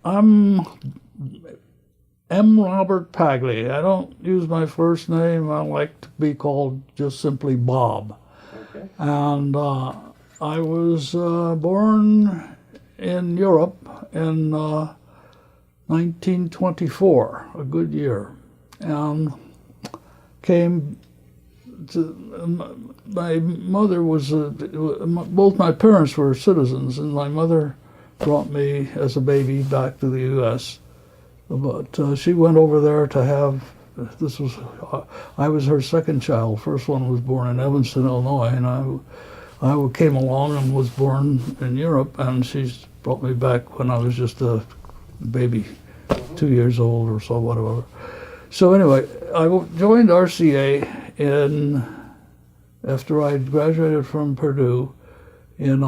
I'm M. Robert Pagley. I don't use my first name. I like to be called just simply Bob. Okay. And I was born in Europe in 1924, a good year, and came to, my mother was, both my parents were citizens, and my mother brought me as a baby back to the U.S. But she went over there to have, this was, I was her second child. First one was born in Evanston, Illinois, and I came along and was born in Europe, and she brought me back when I was just a baby, 2 years old or so, whatever. So anyway, I joined RCA after I graduated from Purdue in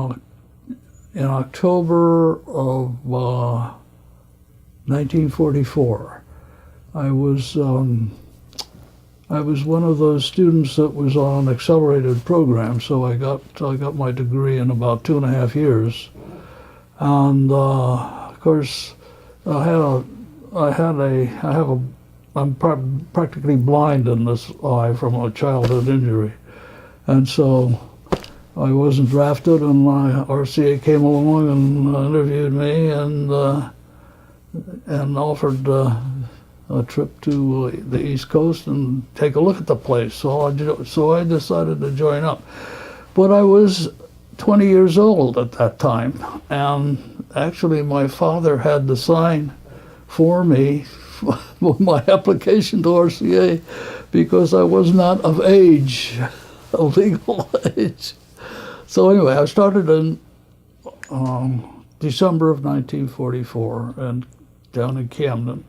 October of 1944. I was one of those students that was on an accelerated program, so I got my degree in about 2.5 years, and of course I'm practically blind in this eye from a childhood injury, and so I wasn't drafted, and my RCA came along and interviewed me and offered a trip to the East Coast and take a look at the place. So I decided to join up. But I was 20 years old at that time, and actually my father had to sign for me my application to RCA because I was not of age, of legal age. So anyway, I started in December of 1944 and down in Camden.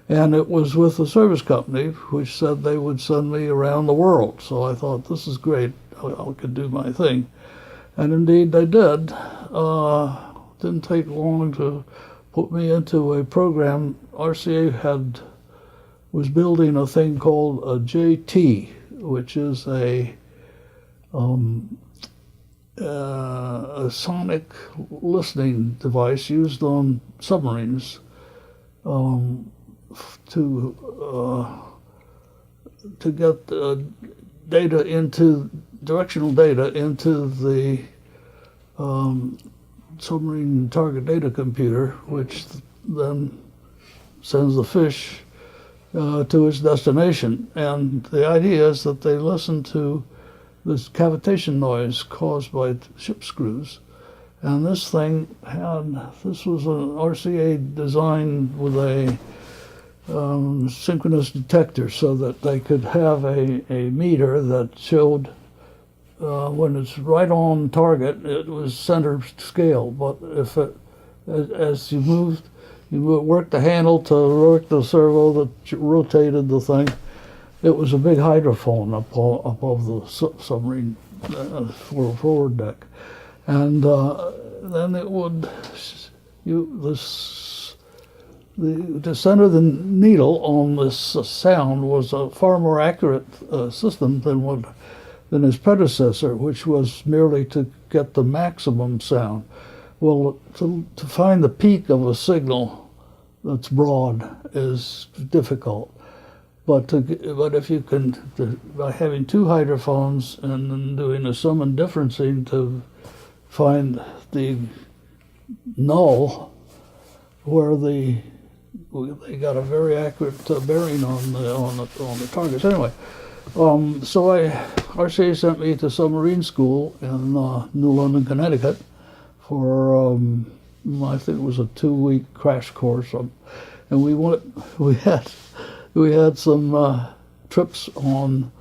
And it was with a service company which said they would send me around the world. So I thought, this is great, I could do my thing. And indeed they did. Didn't take long to put me into a program. RCA was building a thing called a JT, which is a sonic listening device used on submarines to get directional data into the submarine target data computer, which then sends the fish to its destination. And the idea is that they listen to this cavitation noise caused by ship screws. And this was an RCA design with a synchronous detector, so that they could have a meter that showed when it's right on target, it was center scale. But if as you moved, you worked the handle to work the servo that rotated the thing. It was a big hydrophone above the submarine forward deck, and then it would the center of the needle on this sound was a far more accurate system than his predecessor, which was merely to get the maximum sound. Well, to find the peak of a signal that's broad is difficult. But if you can, by having two hydrophones and then doing a sum and differencing to find the null, where they got a very accurate bearing on the targets. Anyway, so RCA sent me to submarine school in New London, Connecticut, for I think it was a 2-week crash course, and we had some trips on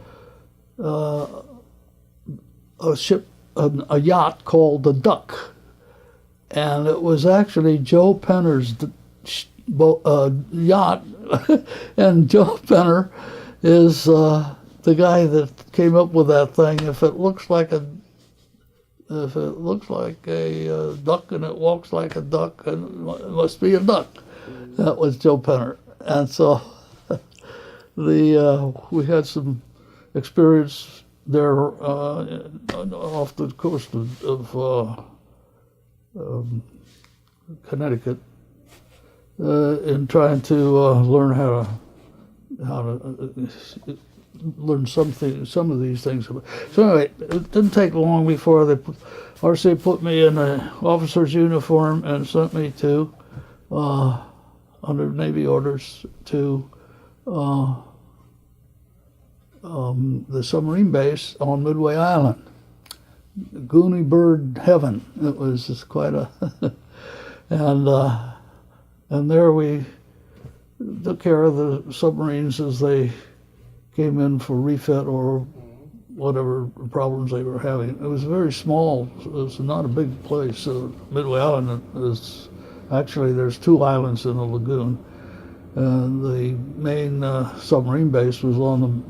a ship, a yacht called the Duck, and it was actually Joe Penner's yacht, and Joe Penner is the guy that came up with that thing. If it looks like a duck and it walks like a duck, and it must be a duck. That was Joe Penner, and so we had some experience there off the coast of Connecticut, in trying to learn how to learn some of these things. So anyway, it didn't take long before RCA put me in an officer's uniform and sent me to, under Navy orders, to the submarine base on Midway Island. Goony bird heaven. It was just quite a and there we took care of the submarines as they came in for refit or whatever problems they were having. It was very small. It was not a big place. Midway Island is actually, there's 2 islands in the lagoon. The main submarine base was on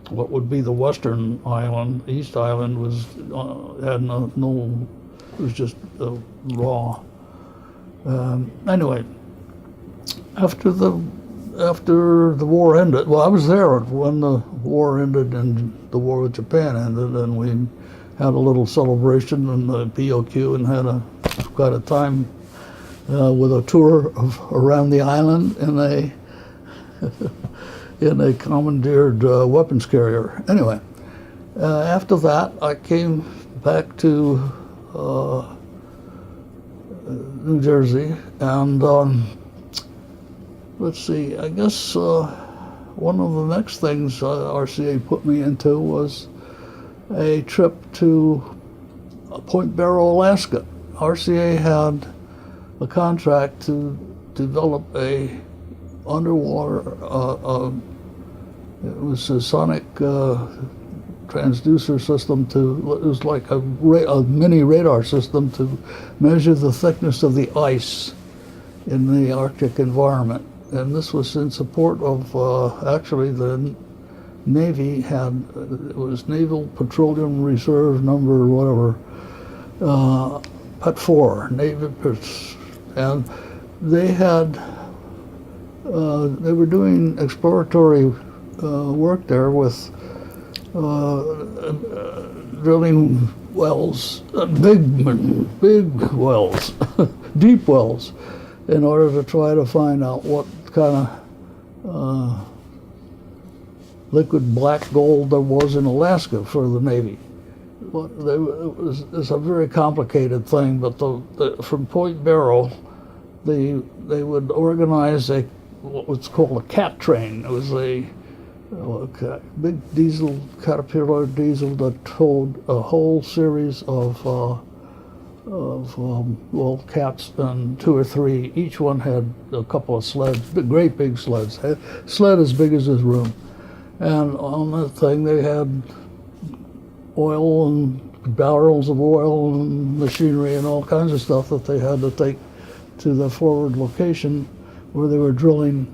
what would be the western island. East Island was had no it was just raw. Anyway, after the war ended, well, I was there when the war ended and the war with Japan ended, and we had a little celebration in the POQ and had quite a time with a tour around the island in a commandeered weapons carrier. Anyway, after that, I came back to New Jersey, and let's see, I guess one of the next things RCA put me into was a trip to Point Barrow, Alaska. RCA had a contract to develop a underwater, it was a sonic transducer system it was like a mini radar system to measure the thickness of the ice in the Arctic environment. And this was in support of, actually the Navy it was Naval Petroleum Reserve number whatever, PET 4, Navy, and they were doing exploratory work there with drilling wells, big wells, deep wells, in order to try to find out what kind of liquid black gold there was in Alaska for the Navy. It's a very complicated thing, but from Point Barrow, they would organize what was called a cat train. It was a big Caterpillar diesel that towed a whole series of cats, and 2 or 3. Each one had a couple of sleds, great big sleds, sled as big as this room. And on that thing they had oil and barrels of oil and machinery and all kinds of stuff that they had to take to the forward location where they were drilling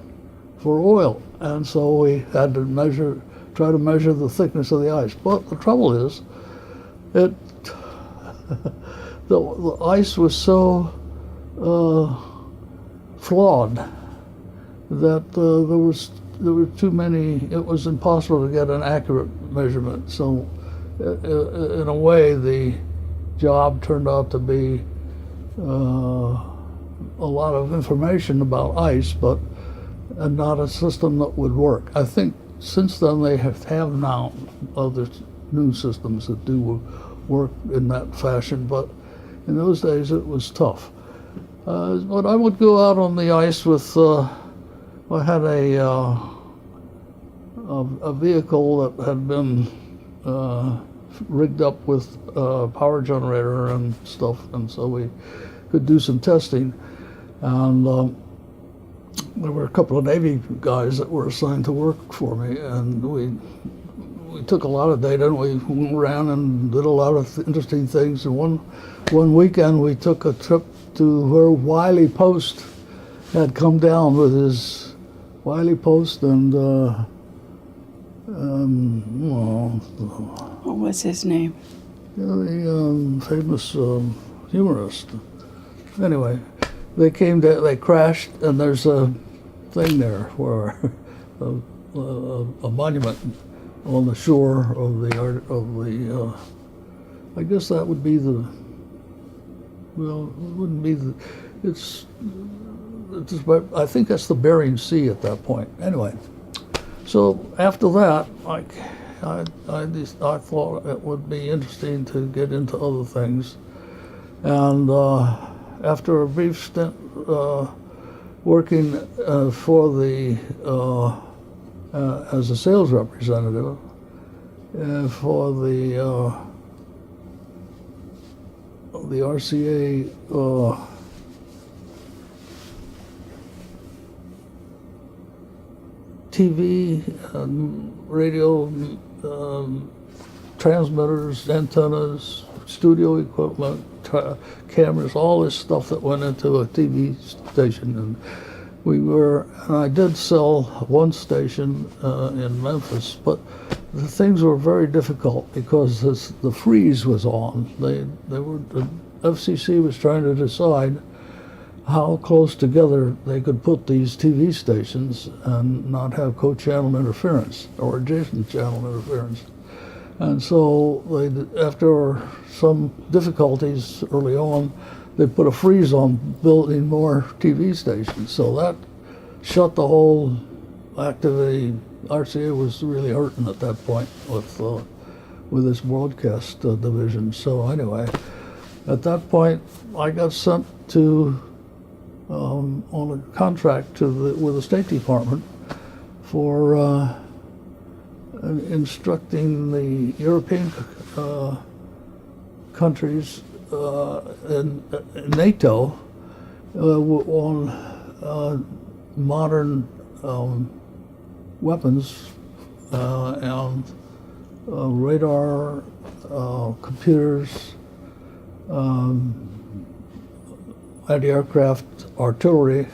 for oil. And so we had to try to measure the thickness of the ice. But the trouble is, the ice was so flawed that there were too many. It was impossible to get an accurate measurement. So, in a way, the job turned out to be a lot of information about ice, and not a system that would work. I think since then they have now other new systems that do work in that fashion, but in those days it was tough. But I would go out on the ice with, I had a vehicle that had been rigged up with a power generator and stuff, and so we could do some testing. And there were a couple of Navy guys that were assigned to work for me, and we took a lot of data and we went around and did a lot of interesting things. And one weekend we took a trip to where Wiley Post had come down with his Wiley Post and what was his name? The famous humorist. Anyway, they came down, they crashed, and there's a thing there where a monument on the shore of the I guess that would be it wouldn't be it's I think that's the Bering Sea at that point. Anyway, so after that, I thought it would be interesting to get into other things, and after a brief stint working for the as a sales representative for the RCA TV, radio transmitters, antennas, studio equipment, cameras, all this stuff that went into a TV station. And I did sell one station in Memphis, but the things were very difficult because the freeze was on. The FCC was trying to decide how close together they could put these TV stations and not have co-channel interference or adjacent channel interference. And so after some difficulties early on, they put a freeze on building more TV stations. So that shut the whole activity. RCA was really hurting at that point with this broadcast division. So anyway, at that point, I got sent to on a contract with the State Department for instructing the European countries in NATO on modern weapons and radar, computers, anti-aircraft artillery,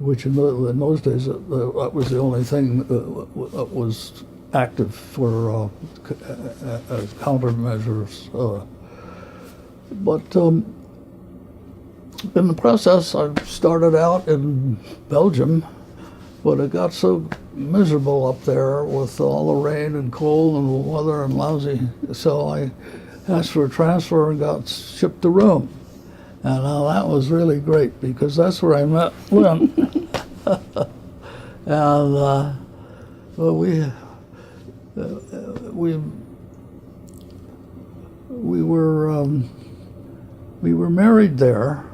which in those days that was the only thing that was active for countermeasures. But in the process, I started out in Belgium, but it got so miserable up there with all the rain and cold and the weather and lousy, so I asked for a transfer and got shipped to Rome. And that was really great because that's where I met Lynn. And well, we were married there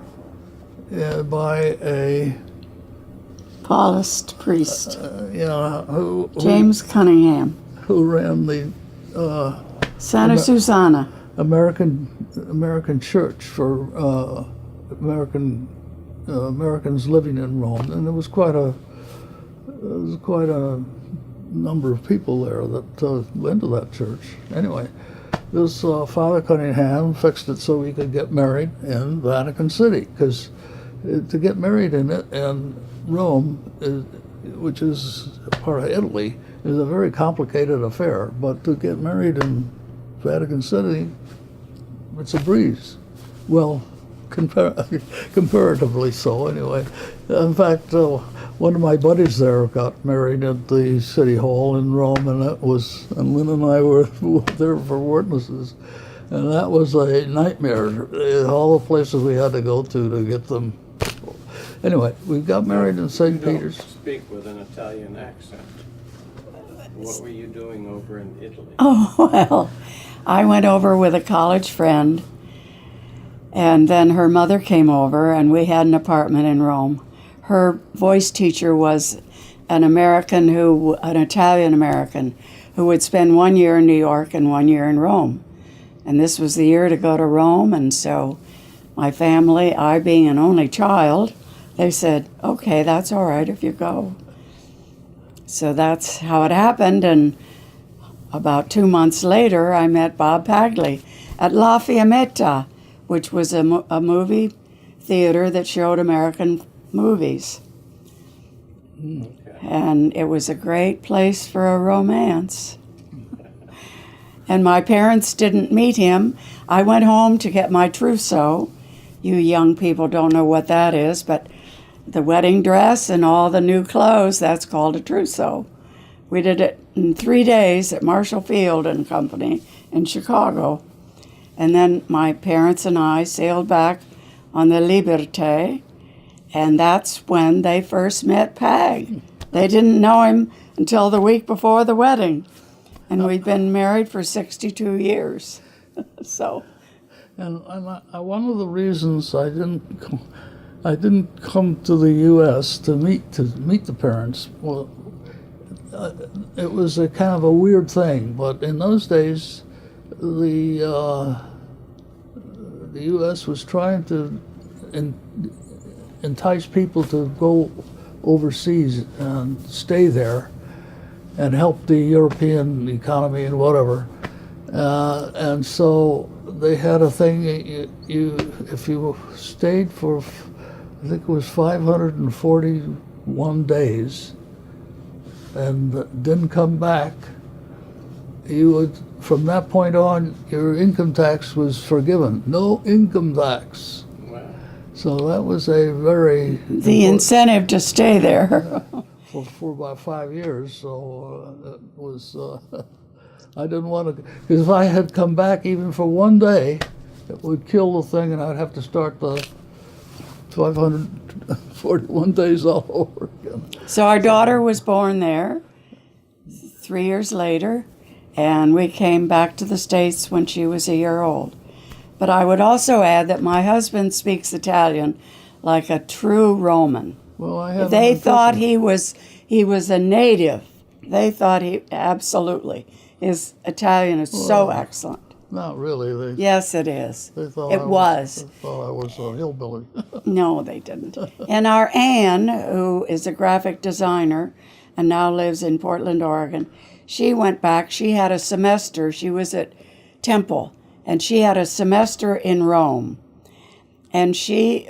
by a Paulist priest, who James Cunningham, who ran the Santa Susana. American church for Americans living in Rome, and there was quite a number of people there that went to that church. Anyway, this Father Cunningham fixed it so we could get married in Vatican City, because to get married in Rome, which is part of Italy, is a very complicated affair. But to get married in Vatican City, it's a breeze. Well, comparatively so, anyway. In fact, one of my buddies there got married at the City Hall in Rome, and Lynn and I were there for witnesses, and that was a nightmare. All the places we had to go to get them. Anyway, we got married in St. Peter's. Speak with an Italian accent. What were you doing over in Italy? Oh, well, I went over with a college friend, and then her mother came over, and we had an apartment in Rome. Her voice teacher was an Italian American, who would spend 1 year in New York and 1 year in Rome. And this was the year to go to Rome, and so my family, I being an only child, they said, okay, that's all right if you go. So that's how it happened, and about 2 months later, I met Bob Pagley at La Fiammetta, which was a movie theater that showed American movies. Okay. And it was a great place for a romance. And my parents didn't meet him. I went home to get my trousseau. You young people don't know what that is, but the wedding dress and all the new clothes, that's called a trousseau. We did it in 3 days at Marshall Field and Company in Chicago. And then my parents and I sailed back on the Liberté, and that's when they first met Peg. They didn't know him until the week before the wedding, and we've been married for 62 years. So, And one of the reasons I didn't come to the U.S. to meet the parents. Well, it was a kind of a weird thing, but in those days, the U.S. was trying to entice people to go overseas and stay there and help the European economy and whatever. And so they had a thing, if you stayed for, I think it was 541 days and didn't come back, you would, from that point on, your income tax was forgiven. No income tax. Wow. So that was a very the incentive to stay there. for about 5 years. So it was. I didn't want to, because if I had come back even for one day, it would kill the thing, and I'd have to start the 541 days all over again. So our daughter was born there 3 years later, and we came back to the States when she was a year old. But I would also add that my husband speaks Italian like a true Roman. Well, I had. They thought he was a native. They thought he absolutely. His Italian is so excellent. Not really. Yes, it is. They thought It was. They thought I was a hillbilly. No, they didn't. And our Anne, who is a graphic designer and now lives in Portland, Oregon, she went back. She had a semester. She was at Temple, and she had a semester in Rome. And she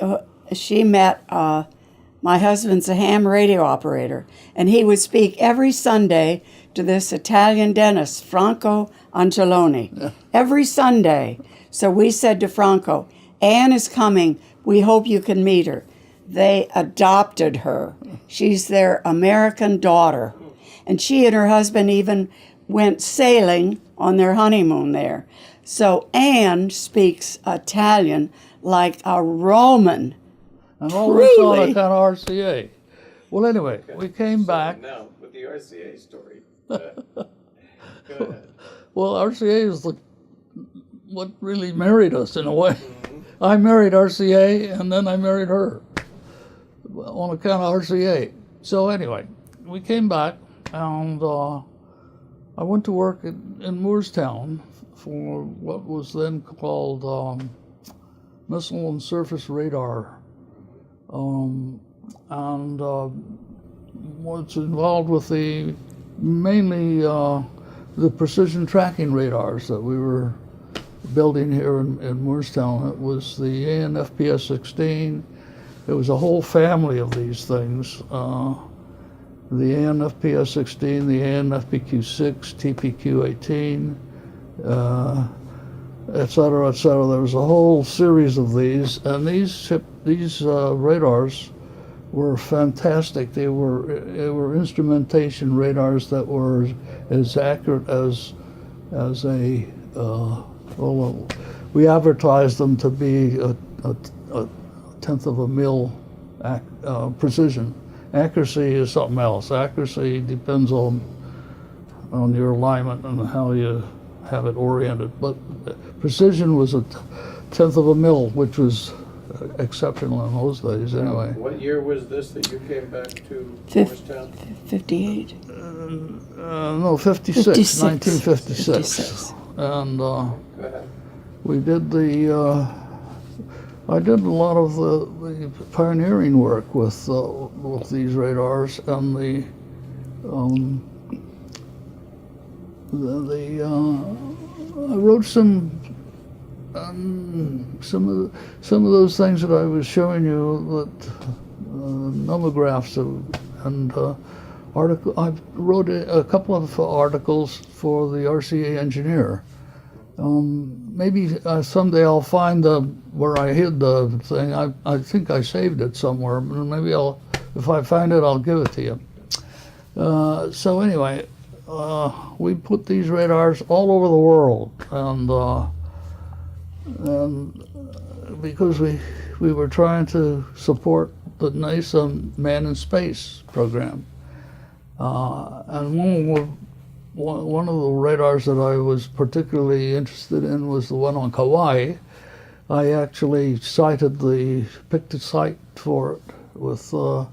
met my husband's a ham radio operator, and he would speak every Sunday to this Italian dentist, Franco Angeloni, every Sunday. So we said to Franco, Anne is coming. We hope you can meet her. They adopted her. She's their American daughter. And she and her husband even went sailing on their honeymoon there. So Anne speaks Italian like a Roman. And always on a Truly. kind of RCA. Well, anyway, we came back. Now, with the RCA story. Go ahead. Well, RCA is what really married us in a way. I married RCA, and then I married her on account of RCA. So anyway, we came back, and I went to work in Moorestown for what was then called Missile and Surface Radar, and was involved with mainly the precision tracking radars that we were building here in Moorestown. It was the ANFPS-16. It was a whole family of these things. The ANFPS-16, the ANFPQ-6, TPQ-18, et cetera, et cetera. There was a whole series of these, and these radars were fantastic. They were instrumentation radars that were as accurate as a well, we advertised them to be a tenth of a mil precision. Accuracy is something else. Accuracy depends on your alignment and how you have it oriented. But precision was a tenth of a mil, which was exceptional in those days anyway. What year was this that you came back to Fif- Morristown? 58. No, 56, 1956. 56. And Go ahead. we did I did a lot of the pioneering work with these radars, and I wrote some of those things that I was showing you, that nomographs and article. I wrote a couple of articles for the RCA Engineer. Maybe someday I'll find where I hid the thing. I think I saved it somewhere. Maybe if I find it, I'll give it to you. So anyway, we put these radars all over the world, and and because we were trying to support the NASA Man in Space program, and one of the radars that I was particularly interested in was the one on Kauai. I actually picked a site for it with the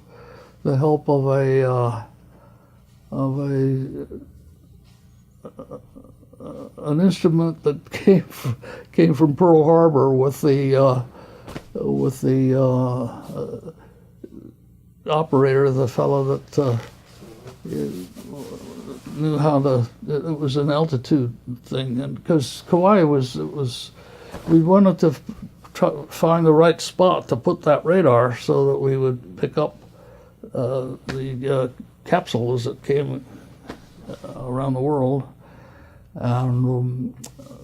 help of an instrument that came from Pearl Harbor with the operator, the fellow that knew how it was an altitude thing, and because Kauai we wanted to find the right spot to put that radar so that we would pick up the capsules that came around the world. And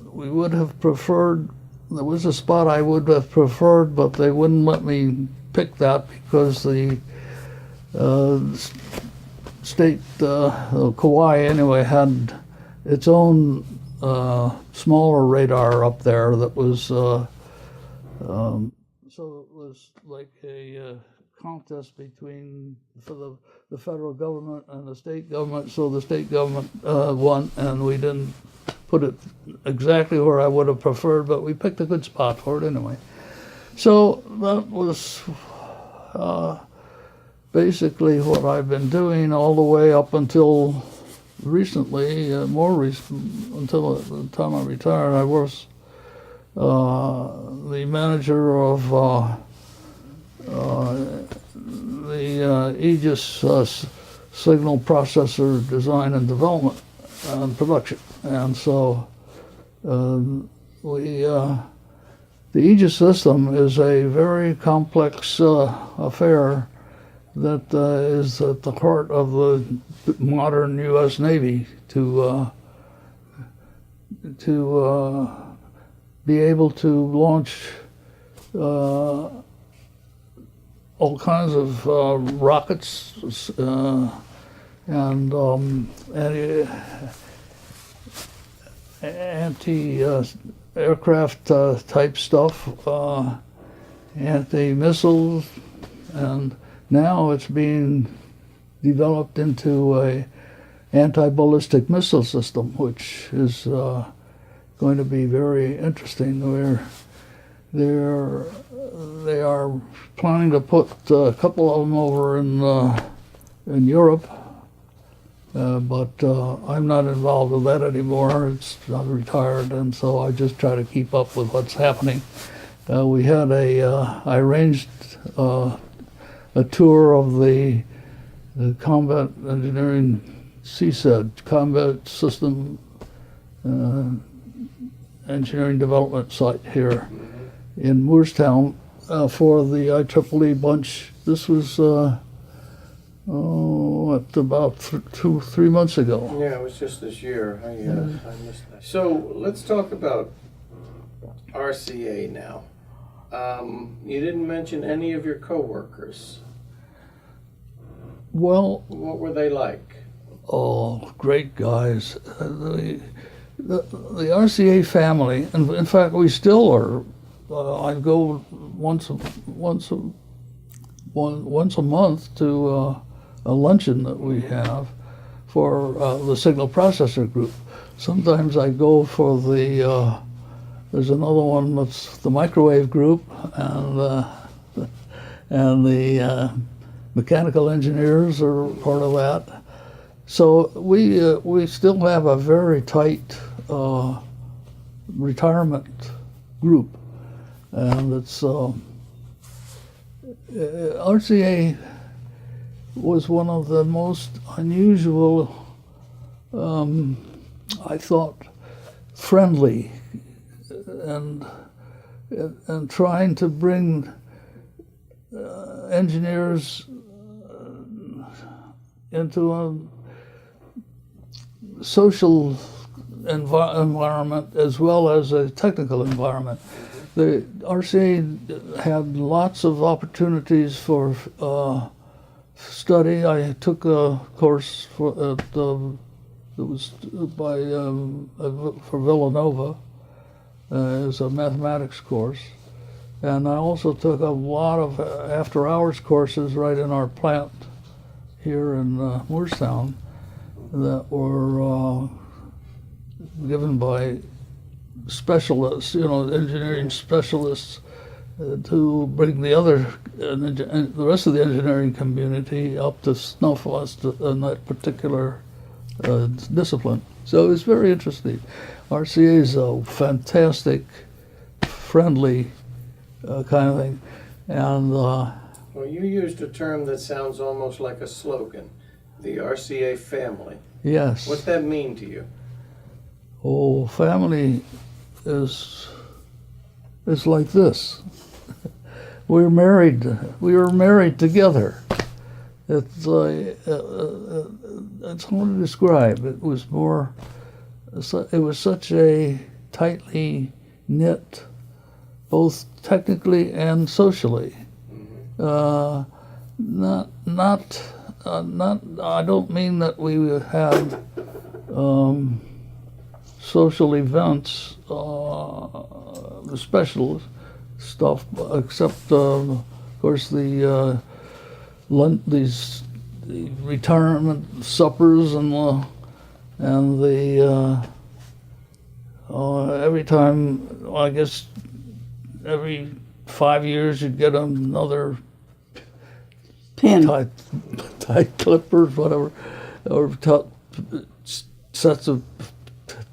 we would have preferred, there was a spot I would have preferred, but they wouldn't let me pick that because the state, Kauai anyway, had its own smaller radar up there that was, so it was like a contest for the federal government and the state government, so the state government won, and we didn't put it exactly where I would have preferred, but we picked a good spot for it anyway. So that was basically what I've been doing all the way up until recently, more recent, until the time I retired. I was the manager of the Aegis signal processor design and development and production. And so the Aegis system is a very complex affair that is at the heart of the modern U.S. Navy to be able to launch all kinds of rockets and anti-aircraft type stuff, anti-missiles, and now it's being developed into a anti-ballistic missile system, which is going to be very interesting. They are planning to put a couple of them over in Europe, but I'm not involved with that anymore. I'm retired, and so I just try to keep up with what's happening. We had I arranged a tour of the Combat Engineering CSED, Combat System Engineering Development site here in Moorestown for the IEEE bunch. This was about 3 months ago. Yeah, it was just this year. I missed that. So let's talk about RCA now. You didn't mention any of your coworkers. Well, what were they like? Oh, great guys. The RCA family, and in fact, we still are. I go once a month to a luncheon that we have for the signal processor group. Sometimes I go for there's another one that's the microwave group and the mechanical engineers are part of that. So we still have a very tight retirement group, and it's RCA was one of the most unusual, I thought, friendly and trying to bring engineers into a social environment as well as a technical environment. The RCA had lots of opportunities for study. I took a course that was for Villanova, as a mathematics course. And I also took a lot of after-hours courses right in our plant here in Moorestown that were given by specialists, engineering specialists, to bring the rest of the engineering community up to snuff us in that particular discipline. So it's very interesting. RCA is a fantastic, friendly kind of thing, and Well, you used a term that sounds almost like a slogan, the RCA family. yes. What's that mean to you? Oh, family is like this. We're married. We were married together. It's hard to describe. It was more. It was such a tightly knit, both technically and socially. Not. I don't mean that we had social events, the special stuff, except of course the retirement suppers and the every time, I guess every 5 years you'd get another Pin. tight clippers, whatever, or sets of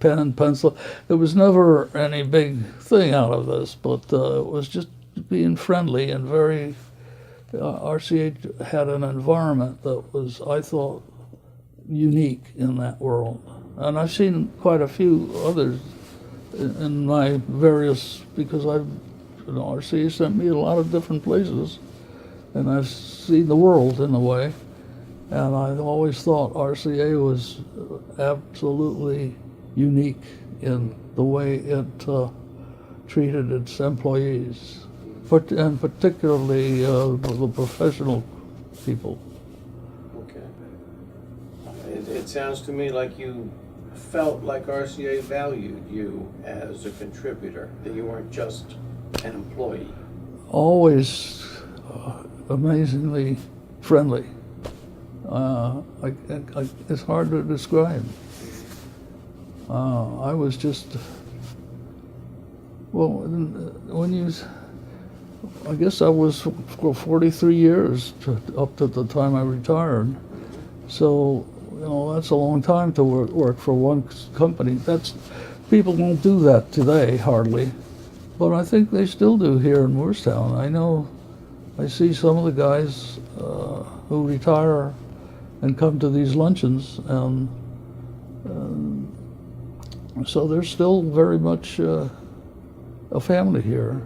pen and pencil. There was never any big thing out of this, but it was just being friendly and very. RCA had an environment that was, I thought, unique in that world, and I've seen quite a few others in my various, because RCA sent me a lot of different places, and I've seen the world in a way, and I always thought RCA was absolutely unique in the way it treated its employees, and particularly the professional people. Okay. It sounds to me like you felt like RCA valued you as a contributor, that you weren't just an employee. Always amazingly friendly. It's hard to describe. I was just, well, I guess I was for 43 years up to the time I retired. So, that's a long time to work for one company. People won't do that today, hardly. But I think they still do here in Moorestown. I see some of the guys who retire and come to these luncheons, and so there's still very much a family here.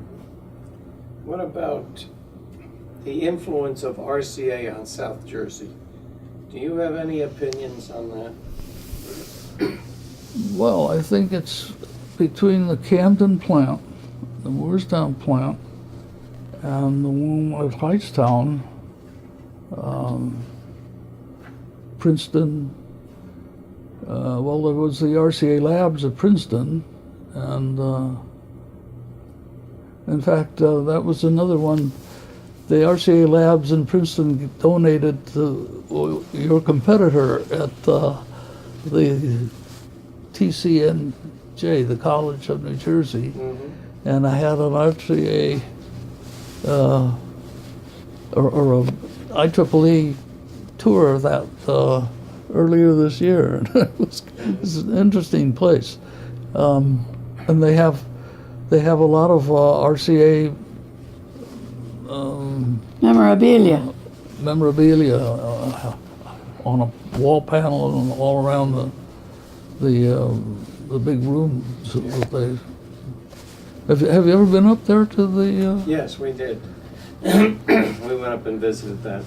What about the influence of RCA on South Jersey? Do you have any opinions on that? Well, I think it's between the Camden plant, the Moorestown plant, and the one at Hightstown, Princeton. Well, there was the RCA labs at Princeton, and in fact, that was another one. The RCA labs in Princeton donated to your competitor at the TCNJ, the College of New Jersey, and I had an RCA or a IEEE tour of that earlier this year. It's an interesting place, and they have a lot of RCA memorabilia on a wall panel and all around the big rooms. Have you ever been up there to the? Yes, we did. We went up and visited that.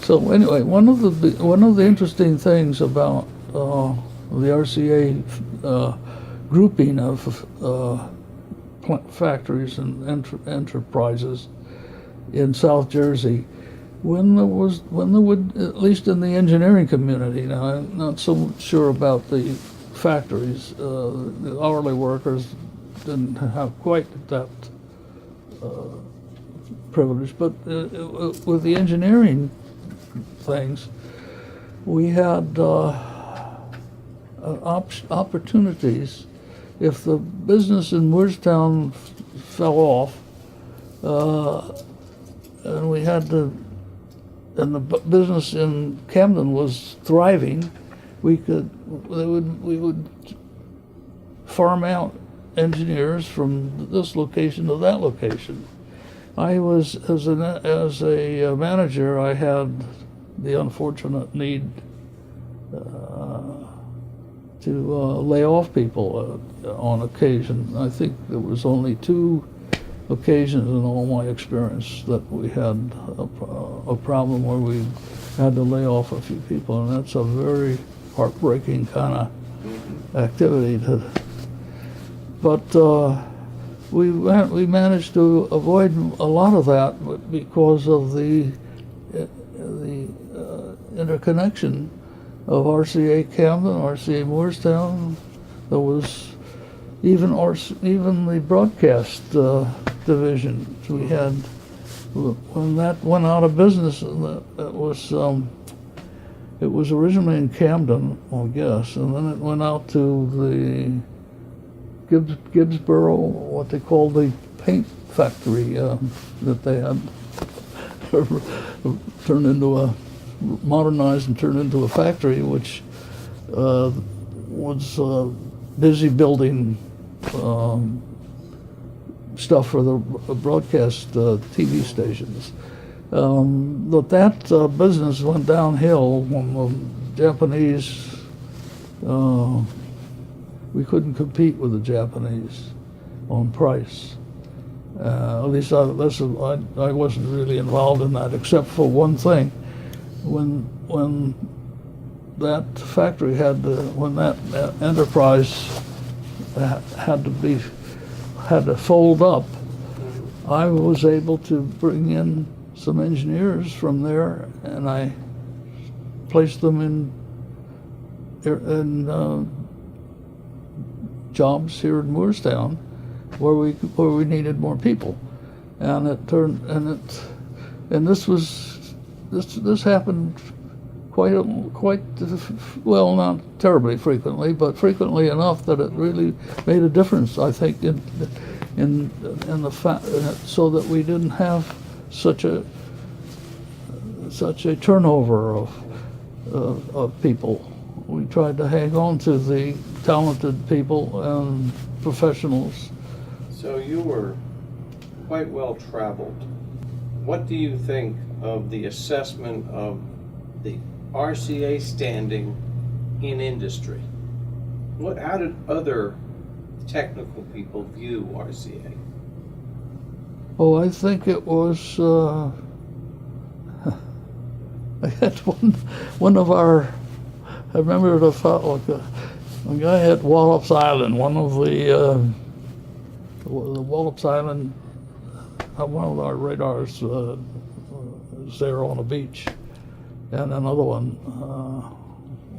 So anyway, one of the interesting things about the RCA grouping of factories and enterprises in South Jersey, when there would, at least in the engineering community, now I'm not so sure about the factories, the hourly workers didn't have quite that privilege, but with the engineering things, we had opportunities. If the business in Moorestown fell off, and we had to, and the business in Camden was thriving, we would farm out engineers from this location to that location. I was, as a manager, I had the unfortunate need to lay off people on occasion. I think there was only 2 occasions in all my experience that we had a problem where we had to lay off a few people, and that's a very heartbreaking kind of activity. But we managed to avoid a lot of that because of the interconnection of RCA Camden, RCA Moorestown. There was even the broadcast division. We had, when that went out of business, it was originally in Camden, I guess, and then it went out to the Gibbsboro, what they called the paint factory that they had turned into a modernized and turned into a factory, which was busy building stuff for the broadcast TV stations. But that business went downhill when the Japanese, we couldn't compete with the Japanese on price. At least I wasn't really involved in that, except for one thing. When that factory when that enterprise had to fold up, I was able to bring in some engineers from there, and I placed them in jobs here in Moorestown, where we needed more people, and this happened quite well, not terribly frequently, but frequently enough that it really made a difference, I think, in the fact, so that we didn't have such a turnover of people. We tried to hang on to the talented people and professionals. So you were quite well traveled. What do you think of the assessment of the RCA standing in industry? How did other technical people view RCA? Oh, I think it was, I had one of our, I remember a guy at Wallops Island, one of the Wallops Island, one of our radars was there on a beach, and another one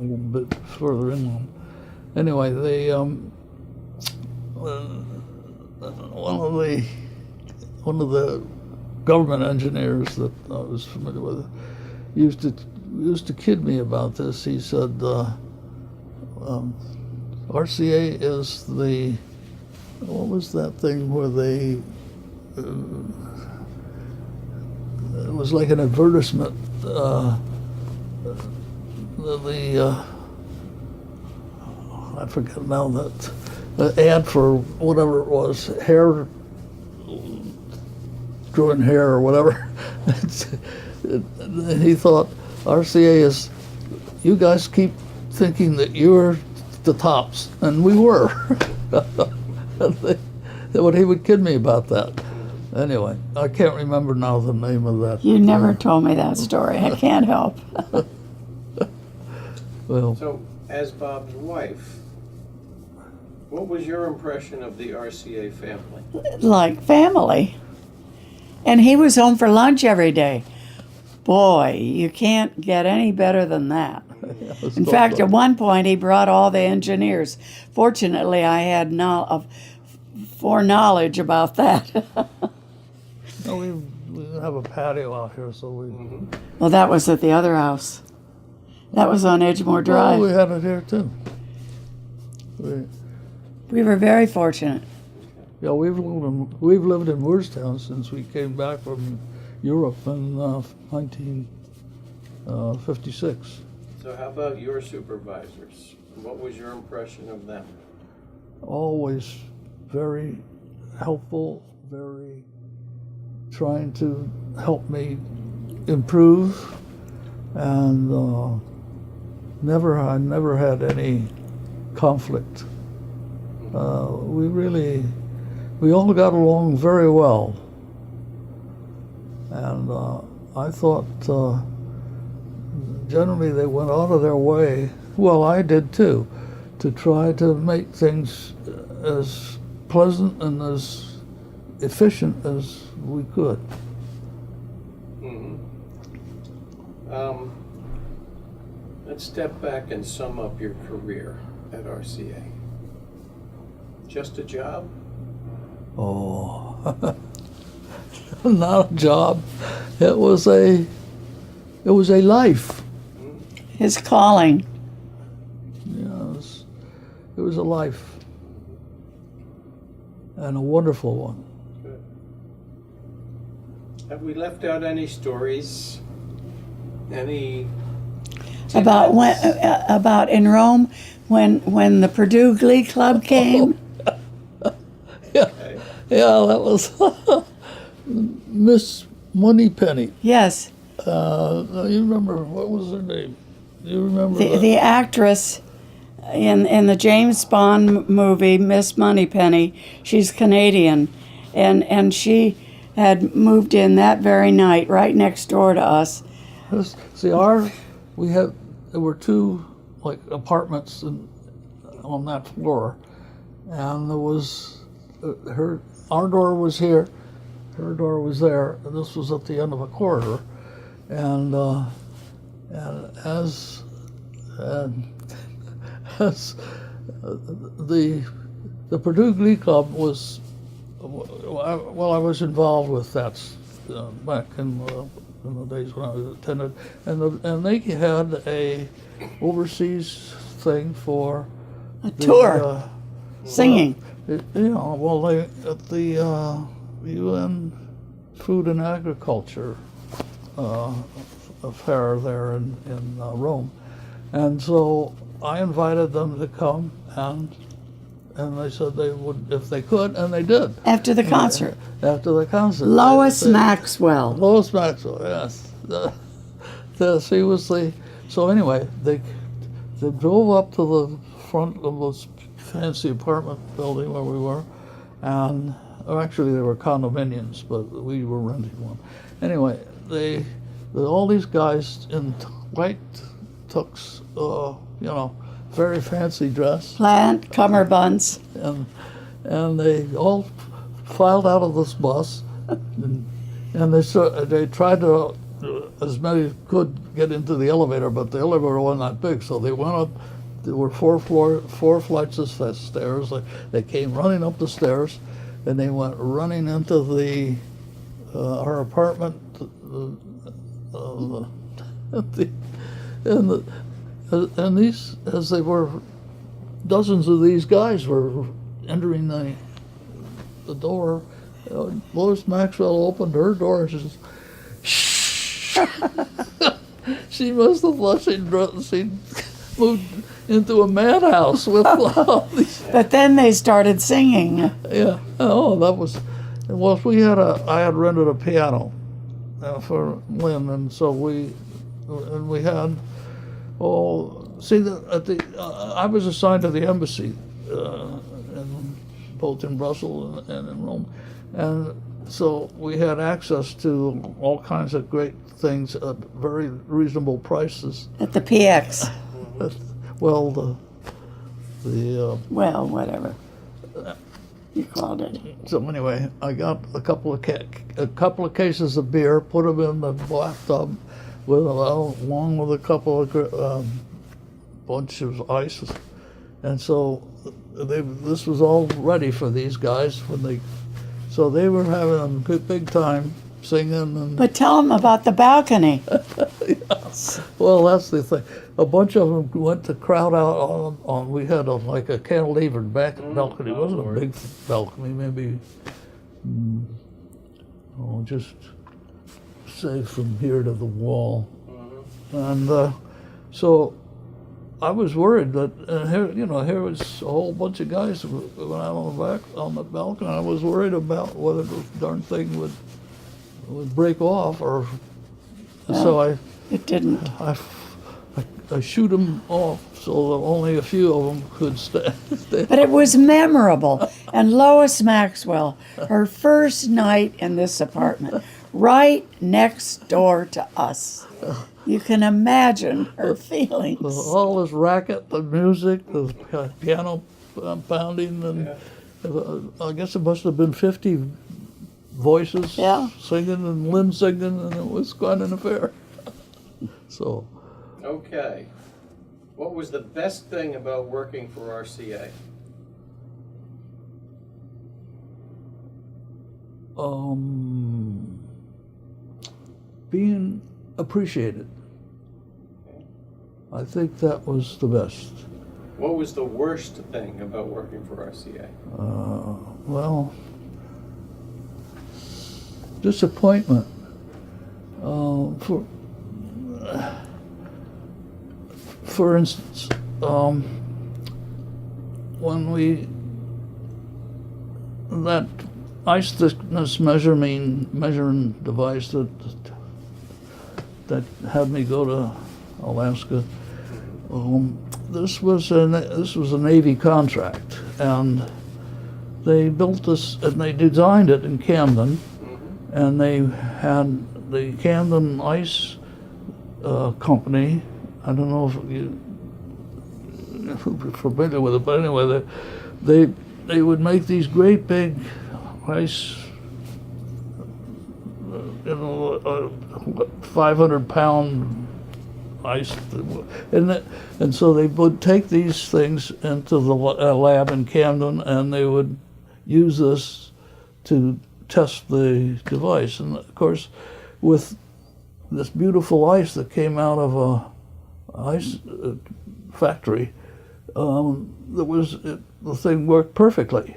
a little bit further inland. Anyway, one of the government engineers that I was familiar with used to kid me about this. He said, RCA is what was that thing where they, it was like an advertisement, I forget now, that the ad for whatever it was, hair, growing hair or whatever. He thought, RCA is, you guys keep thinking that you're the tops, and we were. When he would kid me about that. Anyway, I can't remember now the name of that. You never told me that story. I can't help. Well, so, as Bob's wife, what was your impression of the RCA family? Like family. And he was home for lunch every day. Boy, you can't get any better than that. In fact, at one point, he brought all the engineers. Fortunately, I had foreknowledge about that. No, we have a patio out here, so we. Well, that was at the other house. That was on Edgemore Drive. Oh, we had it here too. We were very fortunate. Yeah, we've lived in Woodstown since we came back from Europe in 1956. So how about your supervisors? What was your impression of them? Always very helpful, very trying to help me improve, and I never had any conflict. We all got along very well, and I thought generally they went out of their way. Well, I did too, to try to make things as pleasant and as efficient as we could. Let's step back and sum up your career at RCA. Just a job? Oh, not a job. It was a life. His calling. Yes, it was a life, and a wonderful one. Good. Have we left out any stories? Any About about in Rome when the Purdue Glee Club came. Yeah, that was Miss Moneypenny. Yes, You remember, what was her name? You remember the actress in the James Bond movie, Miss Moneypenny. She's Canadian, and she had moved in that very night, right next door to us. See, there were two like apartments on that floor, and there was our door was here, her door was there, and this was at the end of a corridor, and as the Purdue Glee Club was, well, I was involved with that back in the days when I was attended, and they had a overseas thing for A tour, singing. They at the UN Food and Agriculture affair there in Rome, and so I invited them to come, and they said they would if they could, and they did. After the concert. After the concert. Lois Maxwell. Lois Maxwell, yes. She was the. So anyway, they drove up to the front of this fancy apartment building where we were, and actually they were condominiums, but we were renting one. Anyway, all these guys in white tux, very fancy dress, Plant cummerbunds. and they all filed out of this bus, and they tried to, as many could, get into the elevator, but the elevator wasn't that big, so they went up. There were four flights of stairs. They came running up the stairs, and they went running into our apartment. And these, as they were, dozens of these guys were entering the door. Lois Maxwell opened her door and she says, "Shh." She must have thought she'd moved into a madhouse with all these. But then they started singing. Yeah. Oh, that was. Well, I had rented a piano for Lynn, and so we had. Oh, see, I was assigned to the embassy, both in Brussels and in Rome, and so we had access to all kinds of great things at very reasonable prices. At the PX. Well, Well, whatever you called it. so anyway, I got a couple of cases of beer, put them in the bathtub, along with a couple of bunch of ice, and so this was all ready for these guys so they were having a good big time singing and. But tell them about the balcony. Well, that's the thing. A bunch of them went to crowd out on we had like a cantilevered balcony. It wasn't a big balcony, maybe, just say from here to the wall. And so I was worried that here was a whole bunch of guys who went out on the balcony. I was worried about whether the darn thing would break off or. So It didn't. I shoot them off so that only a few of them could stand. But it was memorable. And Lois Maxwell, her first night in this apartment, right next door to us. You can imagine her feelings. All this racket, the music, the piano pounding, and I guess it must have been 50 voices singing and Lynn singing, and it was quite an affair. So. Okay. What was the best thing about working for RCA? Being appreciated. I think that was the best. What was the worst thing about working for RCA? Well, disappointment. For instance, when that ice thickness measuring device that had me go to Alaska, this was a Navy contract, and they built this and they designed it in Camden, and they had the Camden Ice Company. I don't know if you're familiar with it, but anyway, they would make these great big ice, 500-pound ice, and so they would take these things into the lab in Camden, and they would use this to test the device. And of course, with this beautiful ice that came out of a ice factory, the thing worked perfectly.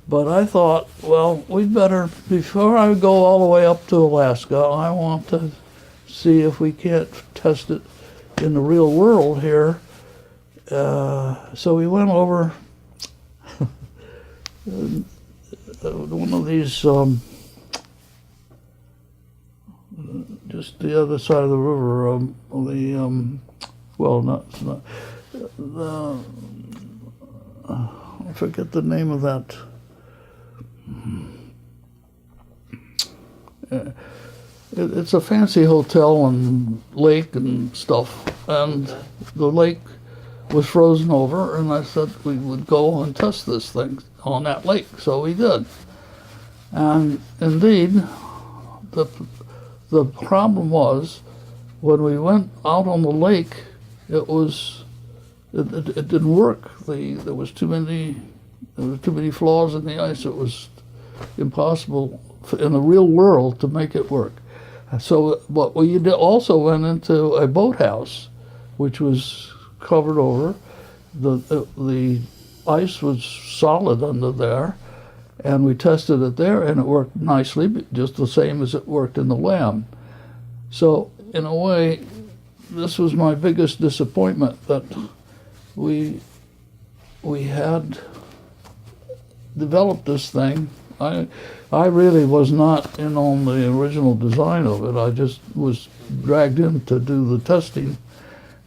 But I thought, well, we'd better, before I go all the way up to Alaska, I want to see if we can't test it in the real world here. So we went over one of these, just the other side of the river, I forget the name of that. It's a fancy hotel and lake and stuff, and the lake was frozen over, and I said we would go and test this thing on that lake, so we did. And indeed, the problem was, when we went out on the lake, it didn't work. There was too many flaws in the ice. It was impossible in the real world to make it work. So, but we also went into a boathouse, which was covered over. The ice was solid under there, and we tested it there, and it worked nicely, just the same as it worked in the lab. So, in a way, this was my biggest disappointment, that we had developed this thing. I really was not in on the original design of it. I just was dragged in to do the testing,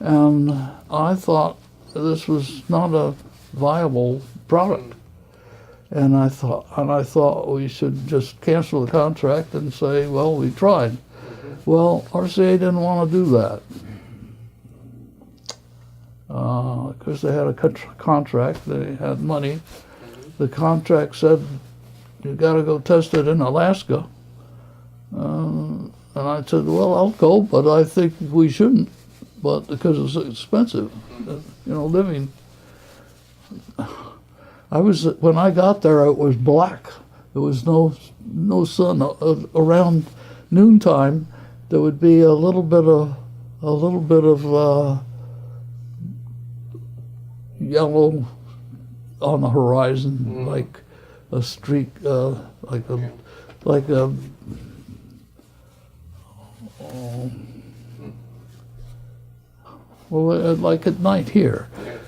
and I thought this was not a viable product. And I thought we should just cancel the contract and say, well, we tried. Well, RCA didn't want to do that. Because they had a contract, they had money. The contract said, you got to go test it in Alaska. And I said, well, I'll go, but I think we shouldn't, but because it's expensive, living. when I got there, it was black. There was no sun. Around noontime, there would be a little bit of yellow on the horizon, like a streak, like a well, like at night here,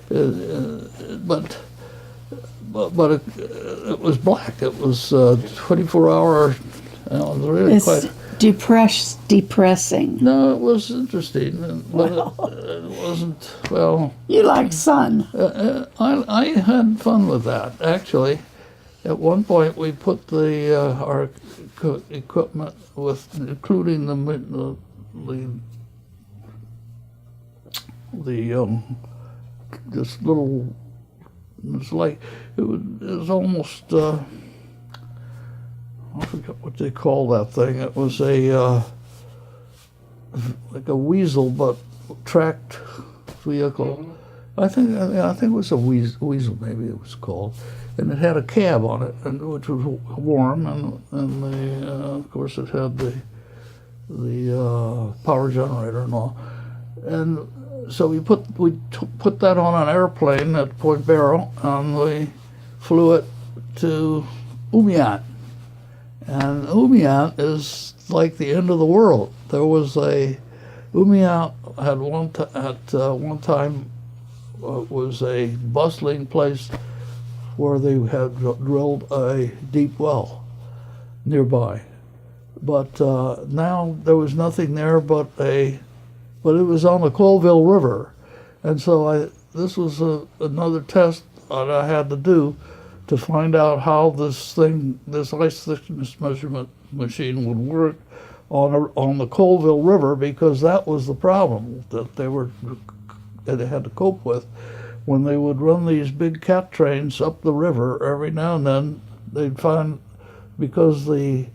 but it was black. It was 24-hour. It was really It's quite. depressing. No, it was interesting, but it wasn't. Well, You like sun. I had fun with that actually. At one point, we put our equipment including this little. It was almost. I forget what they call that thing. It was like a weasel, but tracked vehicle. I think it was a weasel, maybe it was called, and it had a cab on it, which was warm, and of course it had the power generator and all, and so we put that on an airplane at Point Barrow, and we flew it to Umiat. And Umiat is like the end of the world. There was Umiat at one time was a bustling place where they had drilled a deep well nearby. But now there was nothing there but it was on the Colville River. And so this was another test that I had to do to find out how this ice thickness measurement machine would work on the Colville River, because that was the problem that they had to cope with. When they would run these big cat trains up the river, every now and then they'd find, because I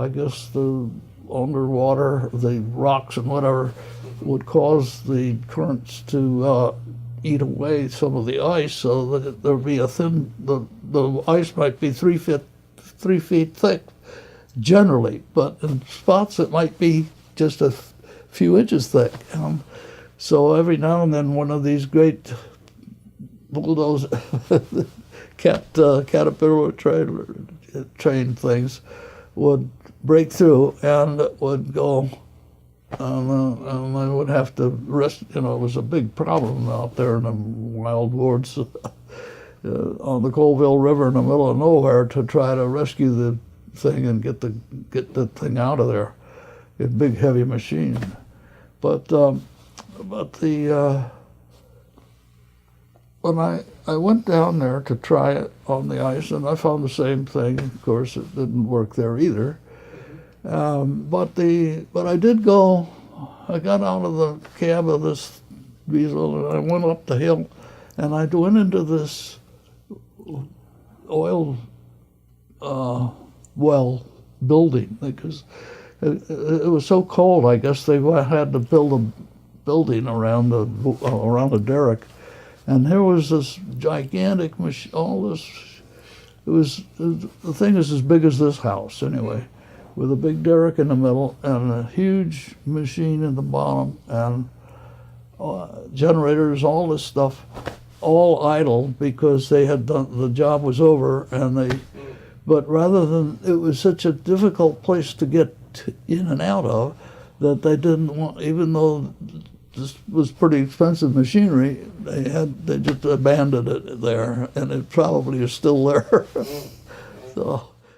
guess the underwater, the rocks and whatever, would cause the currents to eat away some of the ice, so that there'd be the ice might be 3 feet thick generally, but in spots it might be just a few inches thick. So every now and then one of these great bulldozer caterpillar train things would break through, and it would go. And I would have to it was a big problem out there in the wild woods on the Colville River in the middle of nowhere, to try to rescue the thing and get the thing out of there. A big heavy machine. But when I went down there to try it on the ice, and I found the same thing. Of course, it didn't work there either. But I did go. I got out of the cab of this diesel, and I went up the hill, and I went into this oil well building, because it was so cold. I guess they had to build a building around a derrick, and there was this gigantic machine. The thing is as big as this house anyway, with a big derrick in the middle and a huge machine in the bottom, and generators, all this stuff, all idle because they had done, the job was over, but rather than, it was such a difficult place to get in and out of, that they didn't want, even though this was pretty expensive machinery, they just abandoned it there, and it probably is still there. So.